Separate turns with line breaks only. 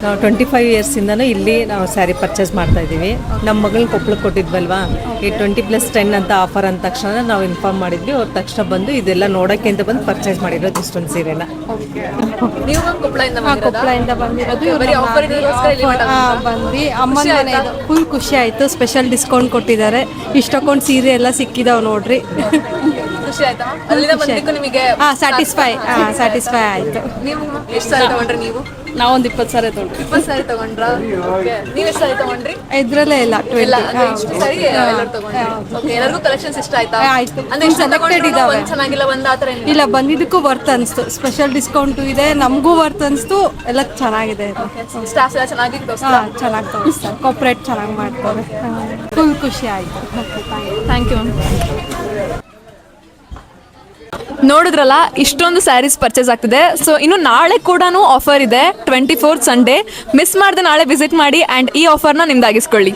ನಾವು 25 ಇಯರ್ಸಿಂದನೂ ಇಲ್ಲಿ ನಾವು ಸ್ಯಾರಿ ಪರ್ಚೇಸ್ ಮಾಡ್ತಾ ಇದ್ದೀವಿ. ನಮ್ಮ ಮಗಳನ್ನ ಕೊಪ್ಪಳಕ್ಕೆ ಕೊಟ್ಟಿದ್ವಲ್ವಾ, ಈ 20+10 ಅಂತ ಆಫರ್ ಅಂದ ತಕ್ಷಣ ನಾವು ಇನ್ಫಾರ್ಮ್ ಮಾಡಿದ್ವಿ. ಅವ್ರ ತಕ್ಷಣ ಬಂದು ಇದೆಲ್ಲ ನೋಡೋಕ್ಕೆ ಅಂತ ಬಂದು ಪರ್ಚೇಸ್ ಮಾಡಿರೋದು ಇಷ್ಟೊಂದು ಸೀರೆನ.
ನೀವು ಕೊಪ್ಪಳದಿಂದ
ಬಂದಿರೋದು ಬಂದು ಅಮ್ಮನ ಮನೆ ಫುಲ್ ಖುಷಿ ಆಯಿತು. ಸ್ಪೆಷಲ್ ಡಿಸ್ಕೌಂಟ್ ಕೊಟ್ಟಿದ್ದಾರೆ. ಇಷ್ಟೊಂದು ಸೀರೆ ಎಲ್ಲ ಸಿಕ್ಕಿದಾವೆ ನೋಡ್ರಿ.
ಖುಷಿ ಆಯ್ತಾ? ಅಲ್ಲಿಂದ ಬಂದಿದ್ದಕ್ಕೂ ನಿಮಗೆ
ಸ್ಯಾಟಿಸ್ಫೈ ಆಯಿತು.
ನೀವು ಎಷ್ಟು ಸಾರಿ ತಗೊಂಡ್ರಿ? ನೀವು
ನಾವೊಂದು 20 ಸಾರಿ ತಗೊಂಡ್ರಿ.
20 ಸಾರಿ ತಗೊಂಡ್ರಾ? ನೀವು ಎಷ್ಟು ಸಾರಿ ತಗೊಂಡ್ರಿ?
ಇದ್ರಲ್ಲೇ ಇಲ್ಲ
ಇಷ್ಟು ಸಾರಿ ಎಲ್ಲರೂ ತಗೊಂಡ್ರಿ. ಓಕೆ, ಎಲ್ಲರಿಗೂ ಕಲೆಕ್ಷನ್ಸ್ ಇಷ್ಟ ಆಯ್ತಾ?
ಆಯ್ತು.
ಅಂದ್ರೆ ಇಷ್ಟ ತಗೊಂಡಿದ್ದಾವೆ, ಚೆನ್ನಾಗಿಲ್ಲ ಬಂದ ಆ ಥರ
ಇಲ್ಲ, ಬಂದಿದ್ದಕ್ಕೂ ವರ್ತ್ ಅನಿಸ್ತು. ಸ್ಪೆಷಲ್ ಡಿಸ್ಕೌಂಟು ಇದೆ, ನಮಗೂ ವರ್ತ್ ಅನಿಸ್ತು. ಎಲ್ಲ ಚೆನ್ನಾಗಿದೆ.
ಸ್ಟಾಫ್ ಎಲ್ಲ ಚೆನ್ನಾಗಿ
ಚೆನ್ನಾಗಿ ತೋರಿಸ್ತಾರೆ, ಕೋಪ್ರೇಟ್ ಚೆನ್ನಾಗಿ ಮಾಡ್ತಾರೆ. ಫುಲ್ ಖುಷಿ ಆಯಿತು.
Thank you. ನೋಡಿದ್ರಲ್ಲ, ಇಷ್ಟೊಂದು ಸ್ಯಾರೀಸ್ ಪರ್ಚೇಸ್ ಆಗ್ತಿದೆ. ಸೊ ಇನ್ನು ನಾಳೆ ಕೂಡ ಆಫರ್ ಇದೆ, 24th ಸಂಡೇ. ಮಿಸ್ ಮಾಡದೆ ನಾಳೆ ವಿಸಿಟ್ ಮಾಡಿ ಆ್ಯಂಡ್ ಈ ಆಫರ್ನ ನಿಮ್ದಾಗಿಸ್ಕೊಳ್ಳಿ.